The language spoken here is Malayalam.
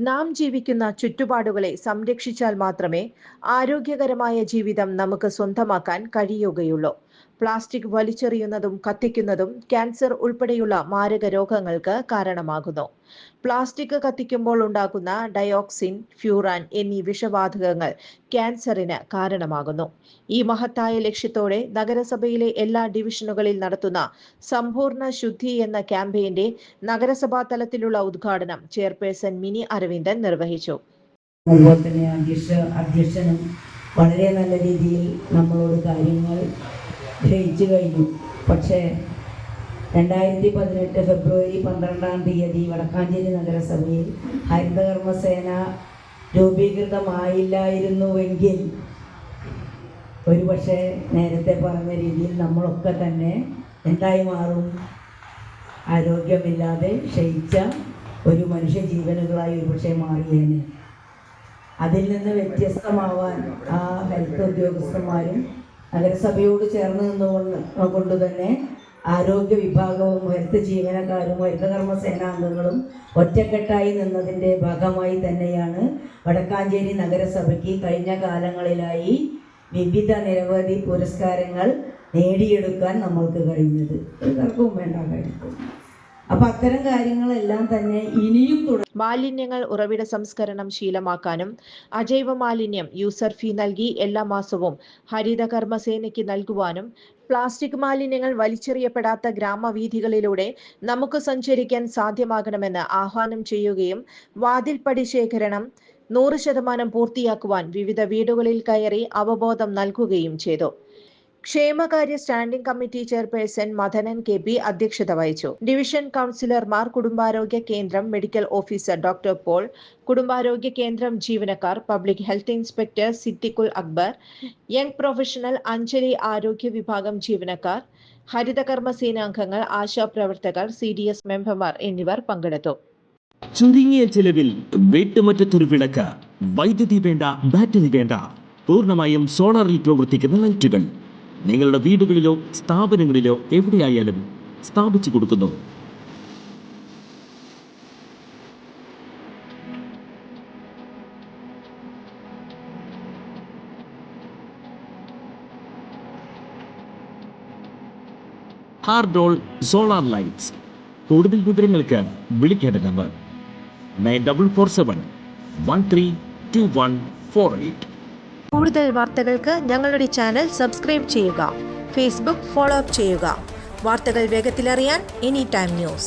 നാം ജീവിക്കുന്ന ചുറ്റുപാടുകളെ സംരക്ഷിച്ചാൽ മാത്രമേ ആരോഗ്യകരമായ ജീവിതം നമുക്ക് സ്വന്തമാക്കാൻ കഴിയുകയുള്ളൂ. പ്ലാസ്റ്റിക് വലിച്ചെറിയുന്നതും കത്തിക്കുന്നതും ക്യാൻസർ ഉൾപ്പെടെയുള്ള മാരക രോഗങ്ങൾക്ക് കാരണമാകുന്നു. പ്ലാസ്റ്റിക് കത്തിക്കുമ്പോൾ ഉണ്ടാകുന്ന ഡയോക്സിൻ, ഫ്യൂറാൻ എന്നീ വിഷവാതകങ്ങൾ ക്യാൻസറിന് കാരണമാകുന്നു. ഈ മഹത്തായ ലക്ഷ്യത്തോടെ നഗരസഭയിലെ എല്ലാ ഡിവിഷനുകളിൽ നടത്തുന്ന സമ്പൂർണ്ണ ശുദ്ധി എന്ന ക്യാമ്പയിന്റെ നഗരസഭാ തലത്തിലുള്ള ഉദ്ഘാടനം ചെയർപേഴ്സൺ മിനി അരവിന്ദൻ നിർവഹിച്ചു. അധ്യക്ഷനും വളരെ നല്ല രീതിയിൽ നമ്മളോട് കാര്യങ്ങൾ ഗ്രഹിച്ചു കഴിഞ്ഞു. പക്ഷേ 2018 ഫെബ്രുവരി 12 വടക്കാഞ്ചേരി നഗരസഭയിൽ ഹരിതകർമ്മസേന രൂപീകൃതമായില്ലായിരുന്നുവെങ്കിൽ ഒരുപക്ഷെ നേരത്തെ പറഞ്ഞ രീതിയിൽ നമ്മളൊക്കെ തന്നെ എന്തായി മാറും? ആരോഗ്യമില്ലാതെ ക്ഷയിച്ച ഒരു മനുഷ്യ ജീവനുകളായി ഒരുപക്ഷെ മാറിയേനെ. അതിൽ നിന്ന് വ്യത്യസ്തമാവാൻ ആ ഹെൽത്ത് ഉദ്യോഗസ്ഥന്മാരും നഗരസഭയോട് ചേർന്ന് നിന്നുകൊണ്ട് തന്നെ ആരോഗ്യ വിഭാഗവും ഹെൽത്ത് ജീവനക്കാരും ഹരിതകർമ്മ സേനാംഗങ്ങളും ഒറ്റക്കെട്ടായി നിന്നതിൻ്റെ ഭാഗമായി തന്നെയാണ് വടക്കാഞ്ചേരി നഗരസഭയ്ക്ക് കഴിഞ്ഞ കാലങ്ങളിലായി വിവിധ നിരവധി പുരസ്കാരങ്ങൾ നേടിയെടുക്കാൻ നമ്മൾക്ക് കഴിഞ്ഞത്. ഒരു തർക്കവും വേണ്ട കാര്യം. അപ്പൊ അത്തരം കാര്യങ്ങളെല്ലാം തന്നെ ഇനിയും മാലിന്യങ്ങൾ ഉറവിട സംസ്കരണം ശീലമാക്കാനും അജൈവ മാലിന്യം യൂസർ ഫീ നൽകി എല്ലാ മാസവും ഹരിതകർമ്മസേനയ്ക്ക് നൽകുവാനും പ്ലാസ്റ്റിക് മാലിന്യങ്ങൾ വലിച്ചെറിയപ്പെടാത്ത ഗ്രാമവീഥികളിലൂടെ നമുക്ക് സഞ്ചരിക്കാൻ സാധ്യമാകണമെന്ന് ആഹ്വാനം ചെയ്യുകയും വാതിൽപ്പടി ശേഖരണം 100% പൂർത്തിയാക്കുവാൻ വിവിധ വീടുകളിൽ കയറി അവബോധം നൽകുകയും ചെയ്തു. ക്ഷേമകാര്യ standing committee chairperson Madanan KP അധ്യക്ഷത വഹിച്ചു. ഡിവിഷൻ കൗൺസിലർമാർ, കുടുംബാരോഗ്യ കേന്ദ്രം മെഡിക്കൽ ഓഫീസർ ഡോക്ടർ പോൾ, കുടുംബാരോഗ്യ കേന്ദ്രം ജീവനക്കാർ, public health inspector Siddiqul Akbar, young professional Anjali ആരോഗ്യ വിഭാഗം ജീവനക്കാർ, ഹരിതകർമ്മ സേനാംഗങ്ങൾ, ആശാപ്രവർത്തകർ, CDS മെമ്പർമാർ എന്നിവർ പങ്കെടുത്തു. ചുരുങ്ങിയ ചെലവിൽ വീട്ടുമുറ്റത്തൊരു വിളക്ക്, വൈദ്യുതി വേണ്ട, ബാറ്ററി വേണ്ട, പൂർണ്ണമായും സോളാറിൽ പ്രവർത്തിക്കുന്ന ലൈറ്റുകൾ നിങ്ങളുടെ വീടുകളിലോ സ്ഥാപനങ്ങളിലോ എവിടെയായാലും സ്ഥാപിച്ചു കൊടുക്കുന്നു. ഹാർഡോൾ സോളാർ ലൈറ്റ്സ്. കൂടുതൽ വിവരങ്ങൾക്ക് വിളിക്കേണ്ട നമ്പർ 9447132148. കൂടുതൽ വാർത്തകൾക്ക് ഞങ്ങളുടെ ചാനൽ സബ്സ്ക്രൈബ് ചെയ്യുക. ഫേസ്ബുക്ക് ഫോളോ അപ്പ് ചെയ്യുക. വാർത്തകൾ വേഗത്തിലറിയാൻ എനി ടൈം ന്യൂസ്.